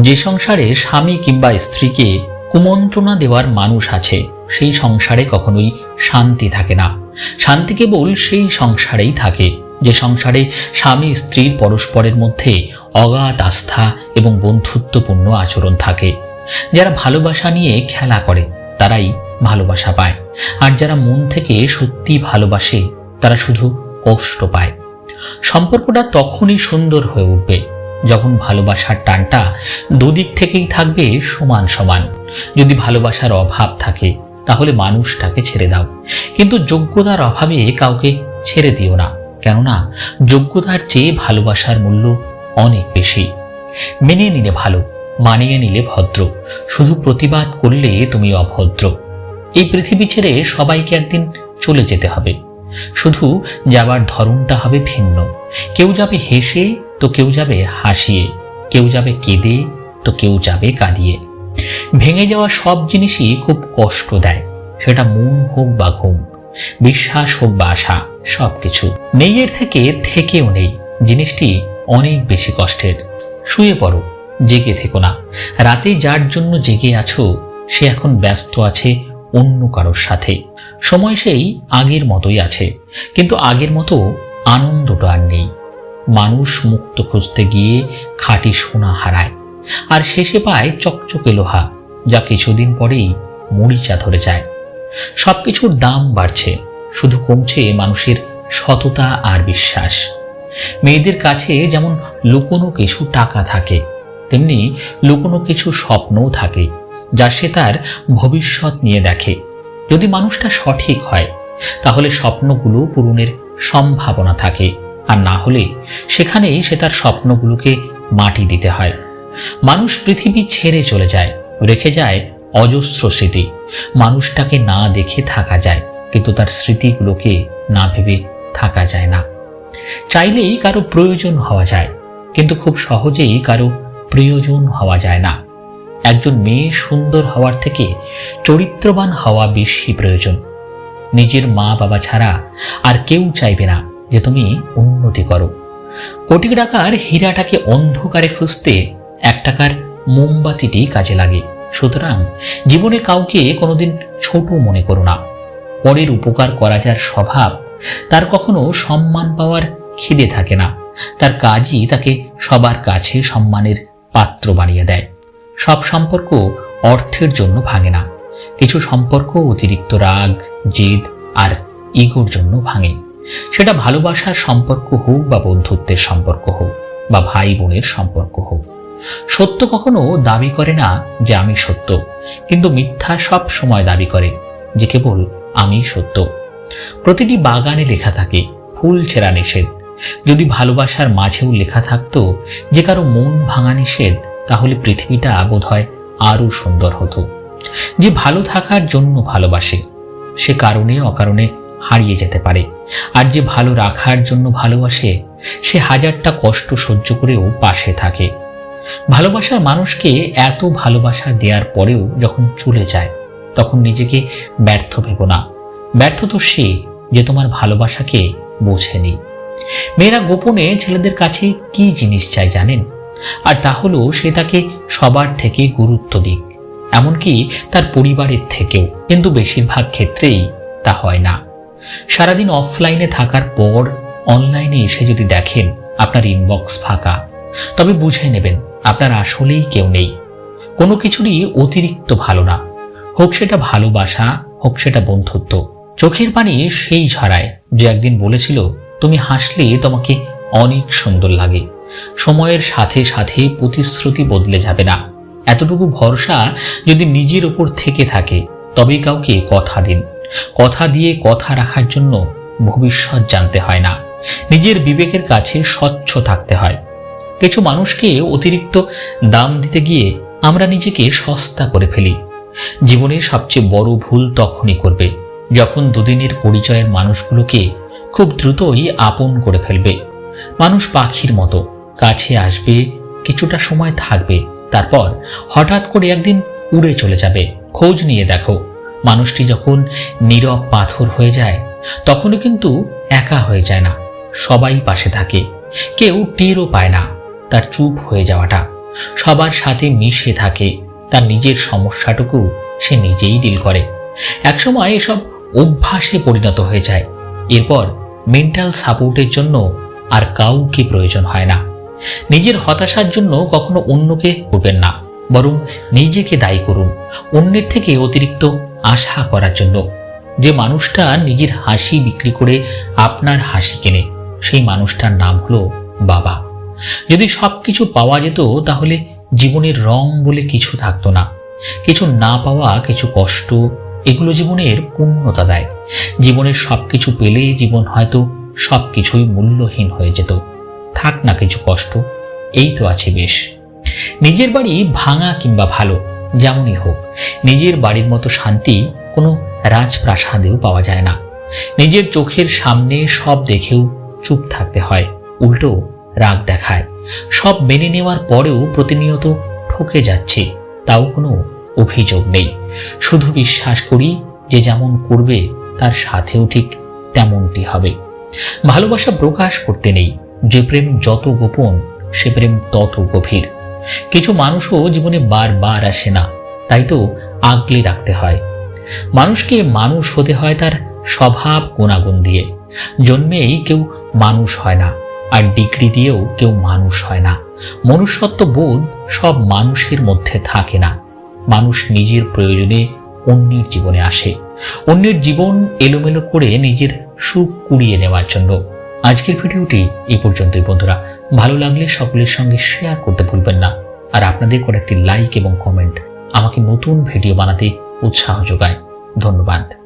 যে সংসারে স্বামী কিংবা স্ত্রীকে কুমন্ত্রণা দেওয়ার মানুষ আছে, সেই সংসারে কখনোই শান্তি থাকে না। শান্তি কেবল সেই সংসারেই থাকে যে সংসারে স্বামী স্ত্রীর পরস্পরের মধ্যে অগাধ আস্থা এবং বন্ধুত্বপূর্ণ আচরণ থাকে। যারা ভালোবাসা নিয়ে খেলা করে তারাই ভালোবাসা পায়, আর যারা মন থেকে সত্যি ভালোবাসে তারা শুধু কষ্ট পায়। সম্পর্কটা তখনই সুন্দর হয়ে উঠবে যখন ভালোবাসার টানটা দুদিক থেকেই থাকবে সমান সমান। যদি ভালোবাসার অভাব থাকে তাহলে মানুষটাকে ছেড়ে দাও, কিন্তু যোগ্যতার অভাবে কাউকে ছেড়ে দিও না, কেননা যোগ্যতার চেয়ে ভালোবাসার মূল্য অনেক বেশি। মেনে নিলে ভালো, মানিয়ে নিলে ভদ্র, শুধু প্রতিবাদ করলে তুমি অভদ্র। এই পৃথিবী ছেড়ে সবাইকে একদিন চলে যেতে হবে, শুধু যাবার ধরনটা হবে ভিন্ন। কেউ যাবে হেসে তো কেউ যাবে হাসিয়ে, কেউ যাবে কেঁদে তো কেউ যাবে কাঁদিয়ে। ভেঙে যাওয়া সব জিনিসই খুব কষ্ট দেয়, সেটা মন হোক বা ঘুম, বিশ্বাস হোক বা আশা, সবকিছু। নেই এর থেকে থেকেও নেই জিনিসটি অনেক বেশি কষ্টের। শুয়ে পড়ো, জেগে থেকো না। রাতে যার জন্য জেগে আছো সে এখন ব্যস্ত আছে অন্য কারোর সাথে। সময় সেই আগের মতোই আছে, কিন্তু আগের মতো আনন্দটা আর নেই। মানুষ মুক্ত খুঁজতে গিয়ে খাঁটি সোনা হারায়, আর শেষে পায় চকচকে লোহা, যা কিছুদিন পরেই মরিচা ধরে যায়। সবকিছুর দাম বাড়ছে, শুধু কমছে মানুষের সততা আর বিশ্বাস। মেয়েদের কাছে যেমন লুকোনো কিছু টাকা থাকে, তেমনি লুকোনো কিছু স্বপ্নও থাকে, যা সে তার ভবিষ্যৎ নিয়ে দেখে। যদি মানুষটা সঠিক হয় তাহলে স্বপ্নগুলো পূরণের সম্ভাবনা থাকে, আর না হলে সেখানেই সে তার স্বপ্নগুলোকে মাটি দিতে হয়। মানুষ পৃথিবী ছেড়ে চলে যায়, রেখে যায় অজস্র স্মৃতি। মানুষটাকে না দেখে থাকা যায়, কিন্তু তার স্মৃতিগুলোকে না ভেবে থাকা যায় না। চাইলেই কারো প্রয়োজন হওয়া যায়, কিন্তু খুব সহজেই কারো প্রিয়জন হওয়া যায় না। একজন মেয়ে সুন্দর হওয়ার থেকে চরিত্রবান হওয়া বেশি প্রয়োজন। নিজের মা বাবা ছাড়া আর কেউ চাইবে না যে তুমি উন্নতি করো। কোটি টাকার হীরাটাকে অন্ধকারে খুঁজতে 1 টাকার মোমবাতিটি কাজে লাগে। সুতরাং জীবনে কাউকে কোনোদিন ছোট মনে করো না। পরের উপকার করা যার স্বভাব, তার কখনো সম্মান পাওয়ার খিদে থাকে না। তার কাজই তাকে সবার কাছে সম্মানের পাত্র বানিয়ে দেয়। সব সম্পর্ক অর্থের জন্য ভাঙে না, কিছু সম্পর্ক অতিরিক্ত রাগ, জেদ আর ইগোর জন্য ভাঙে। সেটা ভালোবাসার সম্পর্ক হোক বা বন্ধুত্বের সম্পর্ক হোক বা ভাই বোনের সম্পর্ক হোক। সত্য কখনো দাবি করে না যে আমি সত্য, কিন্তু মিথ্যা সব সময় দাবি করে যে কেবল আমি সত্য। প্রতিটি বাগানে লেখা থাকে ফুল ছেঁড়া নিষেধ। যদি ভালোবাসার মাঝেও লেখা থাকতো যে কারো মন ভাঙা নিষেধ, তাহলে পৃথিবীটা বোধহয় আরো সুন্দর হতো। যে ভালো থাকার জন্য ভালোবাসে সে কারণে অকারণে হারিয়ে যেতে পারে, আর যে ভালো রাখার জন্য ভালোবাসে সে হাজারটা কষ্ট সহ্য করেও পাশে থাকে। ভালোবাসার মানুষকে এত ভালোবাসা দেওয়ার পরেও যখন চলে যায় তখন নিজেকে ব্যর্থ ভেবো না। ব্যর্থ তো সে যে তোমার ভালোবাসাকে বোঝেনি। মেয়েরা গোপনে ছেলেদের কাছে কি জিনিস চায় জানেন? আর তা হলো সে তাকে সবার থেকে গুরুত্ব দিক, এমনকি তার পরিবারের থেকেও। কিন্তু বেশিরভাগ ক্ষেত্রেই তা হয় না। সারাদিন অফলাইনে থাকার পর অনলাইনে এসে যদি দেখেন আপনার ইনবক্স ফাঁকা, তবে বুঝে নেবেন আপনার আসলেই কেউ নেই। কোনো কিছুরই অতিরিক্ত ভালো না, হোক সেটা ভালোবাসা, হোক সেটা বন্ধুত্ব। চোখের পানি সেই ঝরায় যে একদিন বলেছিল তুমি হাসলে তোমাকে অনেক সুন্দর লাগে। সময়ের সাথে সাথে প্রতিশ্রুতি বদলে যাবে না। এতটুকু ভরসা যদি নিজের উপর থেকে থাকে তবে কাউকে কথা দিন। কথা দিয়ে কথা রাখার জন্য ভবিষ্যৎ জানতে হয় না, নিজের বিবেকের কাছে স্বচ্ছ থাকতে হয়। কিছু মানুষকে অতিরিক্ত দাম দিতে গিয়ে আমরা নিজেকে সস্তা করে ফেলি। জীবনের সবচেয়ে বড় ভুল তখনই করবে যখন দুদিনের পরিচয়ের মানুষগুলোকে খুব দ্রুতই আপন করে ফেলবে। মানুষ পাখির মতো কাছে আসবে, কিছুটা সময় থাকবে, তারপর হঠাৎ করে একদিন উড়ে চলে যাবে। খোঁজ নিয়ে দেখো, মানুষটি যখন নীরব পাথর হয়ে যায় তখনও কিন্তু একা হয়ে যায় না, সবাই পাশে থাকে। কেউ টেরও পায় না তার চুপ হয়ে যাওয়াটা। সবার সাথে মিশে থাকে, তার নিজের সমস্যাটুকু সে নিজেই ডিল করে। একসময় এসব অভ্যাসে পরিণত হয়ে যায়। এরপর মেন্টাল সাপোর্টের জন্য আর কাউকে প্রয়োজন হয় না। নিজের হতাশার জন্য কখনো অন্যকে করবেন না, বরং নিজেকে দায়ী করুন অন্যের থেকে অতিরিক্ত আশা করার জন্য। যে মানুষটা নিজের হাসি বিক্রি করে আপনার হাসি কেনে, সেই মানুষটার নাম হলো বাবা। যদি সবকিছু পাওয়া যেত তাহলে জীবনের রং বলে কিছু থাকতো না। কিছু না পাওয়া, কিছু কষ্ট, এগুলো জীবনের পূর্ণতা দেয়। জীবনের সবকিছু পেলে জীবন হয়তো সবকিছুই মূল্যহীন হয়ে যেত। থাক না কিছু কষ্ট, এই তো আছে বেশ। নিজের বাড়ি ভাঙা কিংবা ভালো, যেমনই হোক, নিজের বাড়ির মতো শান্তি কোনো রাজপ্রাসাদেও পাওয়া যায় না। নিজের চোখের সামনে সব দেখেও চুপ থাকতে হয়, উল্টো রাগ দেখায়। সব মেনে নেওয়ার পরেও প্রতিনিয়ত ঠকে যাচ্ছে, তাও কোনো অভিযোগ নেই। শুধু বিশ্বাস করি যে যেমন করবে তার সাথেও ঠিক তেমনটি হবে। ভালোবাসা প্রকাশ করতে নেই, যে প্রেম যত গোপন সে প্রেম তত গভীর। কিছু মানুষও জীবনে বারবার আসে না, তাই তো আগলে রাখতে হয়। মানুষকে মানুষ হতে হয় তার স্বভাব গুণাগুণ দিয়ে। জন্মেই কেউ মানুষ হয় না, আর ডিগ্রি দিয়েও কেউ মানুষ হয় না। মনুষ্যত্ব বোধ সব মানুষের মধ্যে থাকে না। মানুষ নিজের প্রয়োজনে অন্যের জীবনে আসে, অন্যের জীবন এলোমেলো করে নিজের সুখ কুড়িয়ে নেওয়ার জন্য। আজকের ভিডিওটি এই পর্যন্তই বন্ধুরা। ভালো লাগলে সকলের সঙ্গে শেয়ার করতে ভুলবেন না। আর আপনাদের করে একটি লাইক এবং কমেন্ট আমাকে নতুন ভিডিও বানাতে উৎসাহ যোগায়। ধন্যবাদ।